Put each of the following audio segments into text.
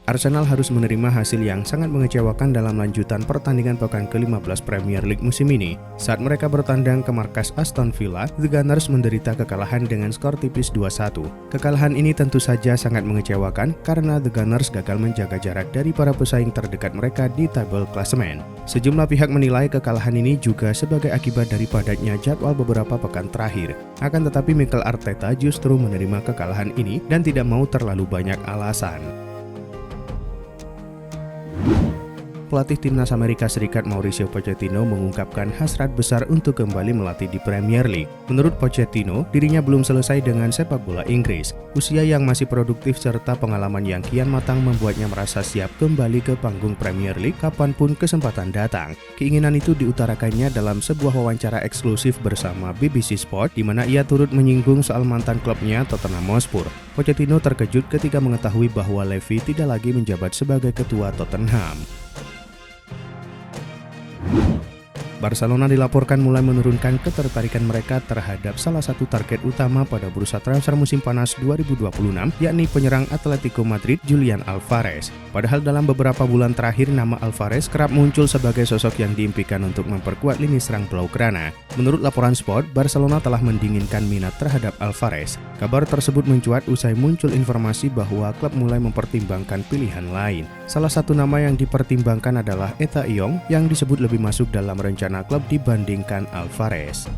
Arsenal harus menerima hasil yang sangat mengecewakan dalam lanjutan pertandingan pekan ke-15 Premier League musim ini. Saat mereka bertandang ke markas Aston Villa, The Gunners menderita kekalahan dengan skor tipis 2-1. Kekalahan ini tentu saja sangat mengecewakan karena The Gunners gagal menjaga jarak dari para pesaing terdekat mereka di tabel klasemen. Sejumlah pihak menilai kekalahan ini juga sebagai akibat dari padatnya jadwal beberapa pekan terakhir. Akan tetapi Mikel Arteta justru menerima kekalahan ini dan tidak mau terlalu banyak alasan. Pelatih timnas Amerika Serikat Mauricio Pochettino mengungkapkan hasrat besar untuk kembali melatih di Premier League. Menurut Pochettino, dirinya belum selesai dengan sepak bola Inggris. Usia yang masih produktif serta pengalaman yang kian matang membuatnya merasa siap kembali ke panggung Premier League kapanpun kesempatan datang. Keinginan itu diutarakannya dalam sebuah wawancara eksklusif bersama BBC Sport, di mana ia turut menyinggung soal mantan klubnya Tottenham Hotspur. Pochettino terkejut ketika mengetahui bahwa Levy tidak lagi menjabat sebagai ketua Tottenham. Barcelona dilaporkan mulai menurunkan ketertarikan mereka terhadap salah satu target utama pada bursa transfer musim panas 2026, yakni penyerang Atletico Madrid Julian Alvarez. Padahal dalam beberapa bulan terakhir nama Alvarez kerap muncul sebagai sosok yang diimpikan untuk memperkuat lini serang Blaugrana. Menurut laporan Sport, Barcelona telah mendinginkan minat terhadap Alvarez. Kabar tersebut mencuat usai muncul informasi bahwa klub mulai mempertimbangkan pilihan lain. Salah satu nama yang dipertimbangkan adalah Eta Iong yang disebut lebih masuk dalam rencana klub dibandingkan Alvarez.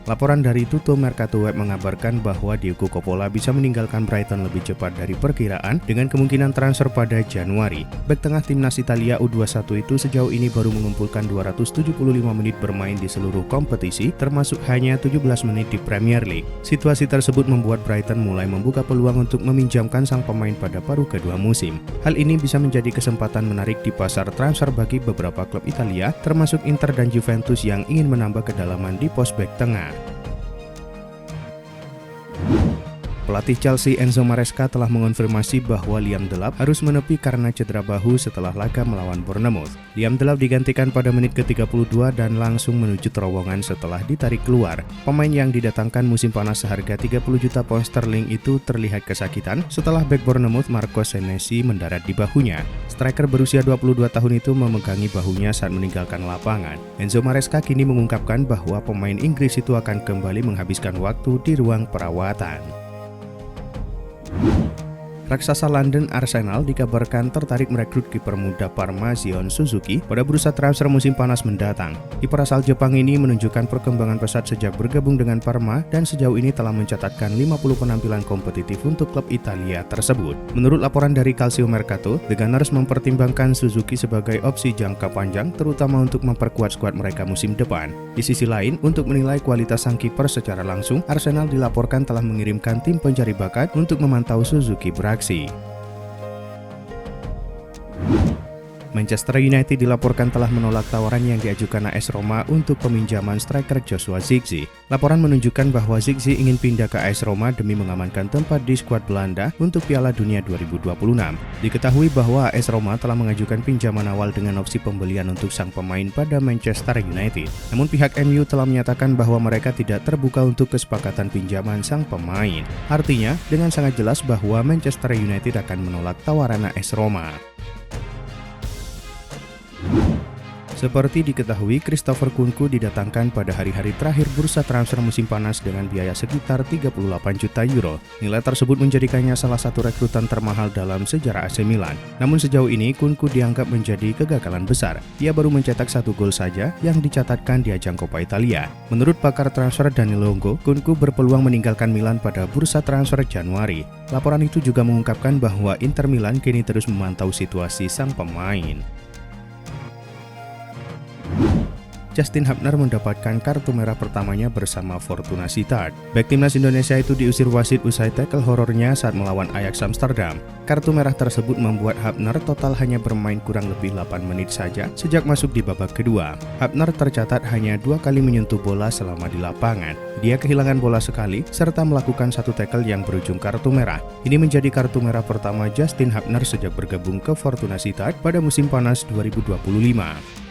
Laporan dari Tutto Mercato Web mengabarkan bahwa Diego Coppola bisa meninggalkan Brighton lebih cepat dari perkiraan dengan kemungkinan transfer pada Januari. Bek tengah timnas Italia U21 itu sejauh ini baru mengumpulkan 275 menit bermain di seluruh kompetisi, termasuk hanya 17 menit di Premier League. Situasi tersebut membuat Brighton mulai membuka peluang untuk meminjamkan sang pemain pada paruh kedua musim. Hal ini bisa menjadi kesempatan menarik di pasar transfer bagi beberapa klub Italia, termasuk Inter dan Juventus yang ingin menambah kedalaman di pos bek tengah. Pelatih Chelsea Enzo Maresca telah mengonfirmasi bahwa Liam Delap harus menepi karena cedera bahu setelah laga melawan Bournemouth. Liam Delap digantikan pada menit ke-32 dan langsung menuju terowongan setelah ditarik keluar. Pemain yang didatangkan musim panas seharga 30 juta pound sterling itu terlihat kesakitan setelah bek Bournemouth Marco Senesi mendarat di bahunya. Striker berusia 22 tahun itu memegangi bahunya saat meninggalkan lapangan. Enzo Maresca kini mengungkapkan bahwa pemain Inggris itu akan kembali menghabiskan waktu di ruang perawatan. Raksasa London Arsenal dikabarkan tertarik merekrut kiper muda Parma Zion Suzuki pada bursa transfer musim panas mendatang. Kiper asal Jepang ini menunjukkan perkembangan pesat sejak bergabung dengan Parma dan sejauh ini telah mencatatkan 50 penampilan kompetitif untuk klub Italia tersebut. Menurut laporan dari Calcio Mercato, The Gunners mempertimbangkan Suzuki sebagai opsi jangka panjang terutama untuk memperkuat skuad mereka musim depan. Di sisi lain, untuk menilai kualitas sang kiper secara langsung, Arsenal dilaporkan telah mengirimkan tim pencari bakat untuk memantau Suzuki beraksi. Manchester United dilaporkan telah menolak tawaran yang diajukan AS Roma untuk peminjaman striker Joshua Zirkzee. Laporan menunjukkan bahwa Zirkzee ingin pindah ke AS Roma demi mengamankan tempat di skuad Belanda untuk Piala Dunia 2026. Diketahui bahwa AS Roma telah mengajukan pinjaman awal dengan opsi pembelian untuk sang pemain pada Manchester United. Namun pihak MU telah menyatakan bahwa mereka tidak terbuka untuk kesepakatan pinjaman sang pemain. Artinya, dengan sangat jelas bahwa Manchester United akan menolak tawaran AS Roma. Seperti diketahui, Christopher Nkunku didatangkan pada hari-hari terakhir bursa transfer musim panas dengan biaya sekitar 38 juta euro. Nilai tersebut menjadikannya salah satu rekrutan termahal dalam sejarah AC Milan. Namun sejauh ini, Nkunku dianggap menjadi kegagalan besar. Ia baru mencetak 1 gol saja yang dicatatkan di ajang Coppa Italia. Menurut pakar transfer Danilo Longo, Nkunku berpeluang meninggalkan Milan pada bursa transfer Januari. Laporan itu juga mengungkapkan bahwa Inter Milan kini terus memantau situasi sang pemain. Justin Hubner mendapatkan kartu merah pertamanya bersama Fortuna Sittard. Bek timnas Indonesia itu diusir wasit usai tackle horornya saat melawan Ajax Amsterdam. Kartu merah tersebut membuat Hubner total hanya bermain kurang lebih 8 menit saja sejak masuk di babak kedua. Hubner tercatat hanya 2 kali menyentuh bola selama di lapangan. Dia kehilangan bola sekali serta melakukan 1 tackle yang berujung kartu merah. Ini menjadi kartu merah pertama Justin Hubner sejak bergabung ke Fortuna Sittard pada musim panas 2025.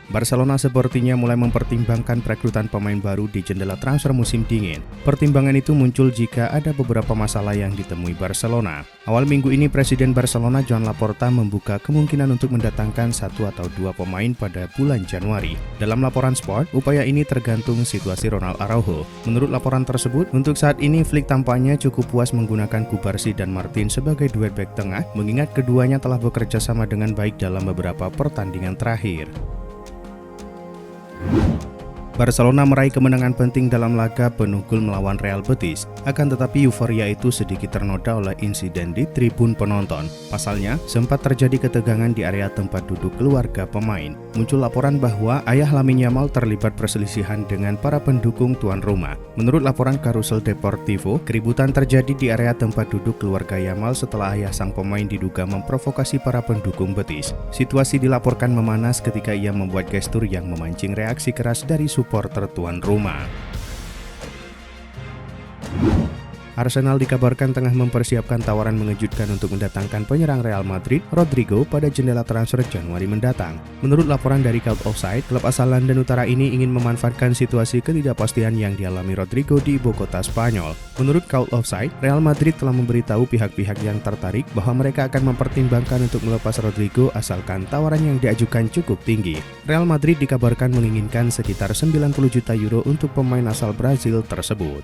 Barcelona sepertinya mulai mempertimbangkan perekrutan pemain baru di jendela transfer musim dingin. Pertimbangan itu muncul jika ada beberapa masalah yang ditemui Barcelona. Awal minggu ini Presiden Barcelona Joan Laporta membuka kemungkinan untuk mendatangkan 1 atau 2 pemain pada bulan Januari. Dalam laporan Sport, upaya ini tergantung situasi Ronald Araujo. Menurut laporan tersebut, untuk saat ini Flick tampaknya cukup puas menggunakan Cubarsí dan Martin sebagai duet bek tengah, mengingat keduanya telah bekerja sama dengan baik dalam beberapa pertandingan terakhir. Barcelona meraih kemenangan penting dalam laga penuh gol melawan Real Betis. Akan tetapi euforia itu sedikit ternoda oleh insiden di tribun penonton. Pasalnya, sempat terjadi ketegangan di area tempat duduk keluarga pemain. Muncul laporan bahwa ayah Lamine Yamal terlibat perselisihan dengan para pendukung tuan rumah. Menurut laporan Carrusel Deportivo, keributan terjadi di area tempat duduk keluarga Yamal setelah ayah sang pemain diduga memprovokasi para pendukung Betis. Situasi dilaporkan memanas ketika ia membuat gestur yang memancing reaksi keras dari supporter tuan rumah. Arsenal dikabarkan tengah mempersiapkan tawaran mengejutkan untuk mendatangkan penyerang Real Madrid, Rodrigo, pada jendela transfer Januari mendatang. Menurut laporan dari Cult Offside, klub asal London Utara ini ingin memanfaatkan situasi ketidakpastian yang dialami Rodrigo di ibu kota Spanyol. Menurut Cult Offside, Real Madrid telah memberitahu pihak-pihak yang tertarik bahwa mereka akan mempertimbangkan untuk melepas Rodrigo asalkan tawaran yang diajukan cukup tinggi. Real Madrid dikabarkan menginginkan sekitar 90 juta euro untuk pemain asal Brazil tersebut.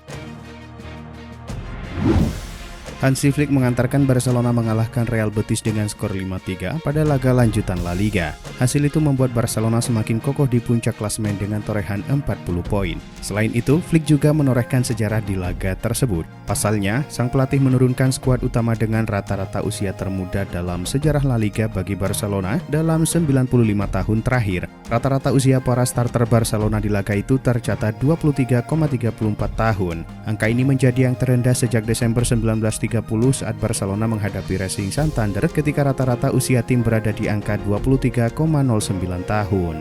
Hansi Flick mengantarkan Barcelona mengalahkan Real Betis dengan skor 5-3 pada laga lanjutan La Liga. Hasil itu membuat Barcelona semakin kokoh di puncak klasemen dengan torehan 40 poin. Selain itu, Flick juga menorehkan sejarah di laga tersebut. Pasalnya, sang pelatih menurunkan skuad utama dengan rata-rata usia termuda dalam sejarah La Liga bagi Barcelona dalam 95 tahun terakhir. Rata-rata usia para starter Barcelona di laga itu tercatat 23,34 tahun. Angka ini menjadi yang terendah sejak Desember 1930 saat Barcelona menghadapi Racing Santander ketika rata-rata usia tim berada di angka 23,09 tahun.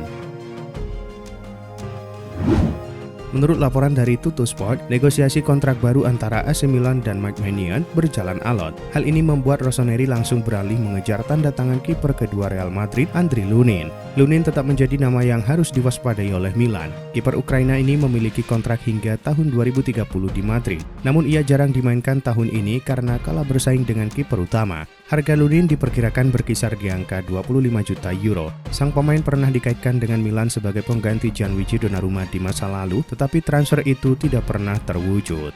Menurut laporan dari Tuttosport, negosiasi kontrak baru antara AC Milan dan Mike Maignan berjalan alot. Hal ini membuat Rossoneri langsung beralih mengejar tanda tangan kiper kedua Real Madrid, Andriy Lunin. Lunin tetap menjadi nama yang harus diwaspadai oleh Milan. Kiper Ukraina ini memiliki kontrak hingga tahun 2030 di Madrid. Namun ia jarang dimainkan tahun ini karena kalah bersaing dengan kiper utama. Harga Lunin diperkirakan berkisar di angka 25 juta euro. Sang pemain pernah dikaitkan dengan Milan sebagai pengganti Gianluigi Donnarumma di masa lalu, tetapi transfer itu tidak pernah terwujud.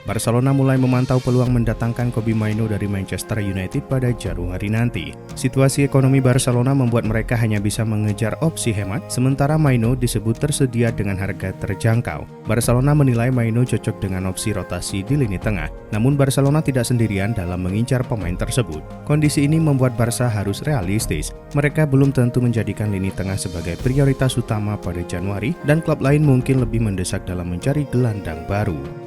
Barcelona mulai memantau peluang mendatangkan Kobbie Mainoo dari Manchester United pada Januari nanti. Situasi ekonomi Barcelona membuat mereka hanya bisa mengejar opsi hemat, sementara Mainoo disebut tersedia dengan harga terjangkau. Barcelona menilai Mainoo cocok dengan opsi rotasi di lini tengah, namun Barcelona tidak sendirian dalam mengincar pemain tersebut. Kondisi ini membuat Barca harus realistis. Mereka belum tentu menjadikan lini tengah sebagai prioritas utama pada Januari, dan klub lain mungkin lebih mendesak dalam mencari gelandang baru.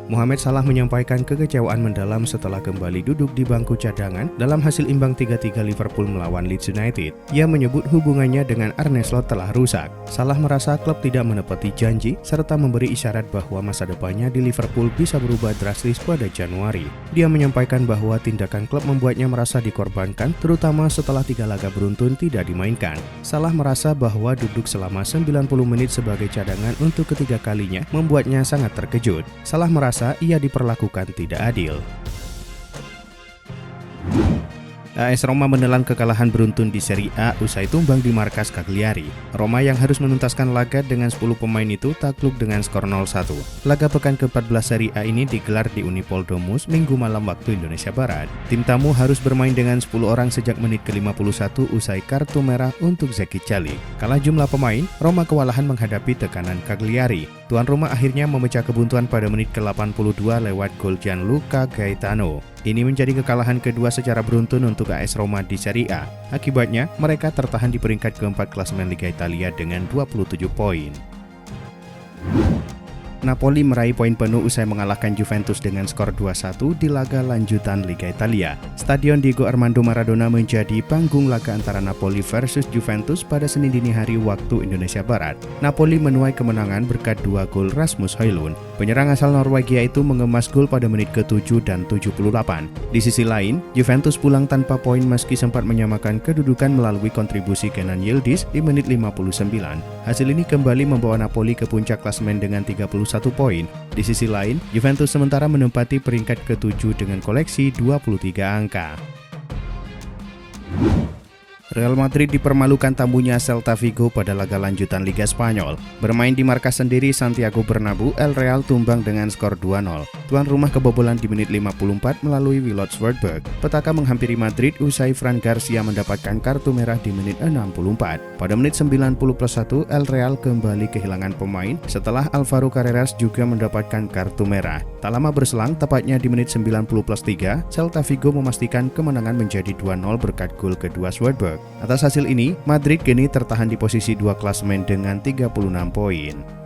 Mohamed Salah menyampaikan kekecewaan mendalam setelah kembali duduk di bangku cadangan dalam hasil imbang 3-3 Liverpool melawan Leeds United. Ia menyebut hubungannya dengan Arne Slot telah rusak. Salah merasa klub tidak menepati janji serta memberi isyarat bahwa masa depannya di Liverpool bisa berubah drastis pada Januari. Dia menyampaikan bahwa tindakan klub membuatnya merasa dikorbankan, terutama setelah 3 laga beruntun tidak dimainkan. Salah merasa bahwa duduk selama 90 menit sebagai cadangan untuk ketiga kalinya membuatnya sangat terkejut. Salah merasa ia diperlakukan tidak adil. AS Roma menelan kekalahan beruntun di Serie A usai tumbang di markas Cagliari. Roma yang harus menuntaskan laga dengan 10 pemain itu takluk dengan skor 0-1. Laga pekan ke-14 Serie A ini digelar di Unipol Domus Minggu malam waktu Indonesia Barat. Tim tamu harus bermain dengan 10 orang sejak menit ke-51 usai kartu merah untuk Zeki Cali. Kalah jumlah pemain, Roma kewalahan menghadapi tekanan Cagliari. Tuan rumah akhirnya memecah kebuntuan pada menit ke-82 lewat gol Gianluca Gaetano. Ini menjadi kekalahan kedua secara beruntun untuk AS Roma di Serie A. Akibatnya, mereka tertahan di peringkat keempat klasemen Liga Italia dengan 27 poin. Napoli meraih poin penuh usai mengalahkan Juventus dengan skor 2-1 di laga lanjutan Liga Italia. Stadion Diego Armando Maradona menjadi panggung laga antara Napoli versus Juventus pada Senin dini hari waktu Indonesia Barat. Napoli menuai kemenangan berkat 2 gol Rasmus Højlund. Penyerang asal Norwegia itu mengemas gol pada menit ke-7 dan 78. Di sisi lain, Juventus pulang tanpa poin meski sempat menyamakan kedudukan melalui kontribusi Kenan Yildiz di menit 59. Hasil ini kembali membawa Napoli ke puncak klasemen dengan 31 poin. Di sisi lain, Juventus sementara menempati peringkat ke-7 dengan koleksi 23 angka. Real Madrid dipermalukan tamunya Celta Vigo pada laga lanjutan Liga Spanyol. Bermain di markas sendiri Santiago Bernabeu, El Real tumbang dengan skor 2-0. Tuan rumah kebobolan di menit 54 melalui Willots Swertberg. Petaka menghampiri Madrid usai Fran Garcia mendapatkan kartu merah di menit 64. Pada menit 90+1, El Real kembali kehilangan pemain setelah Alvaro Carreras juga mendapatkan kartu merah. Tak lama berselang, tepatnya di menit 90+3, Celta Vigo memastikan kemenangan menjadi 2-0 berkat gol kedua Swertberg. Atas hasil ini, Madrid kini tertahan di posisi 2 klasemen dengan 36 poin.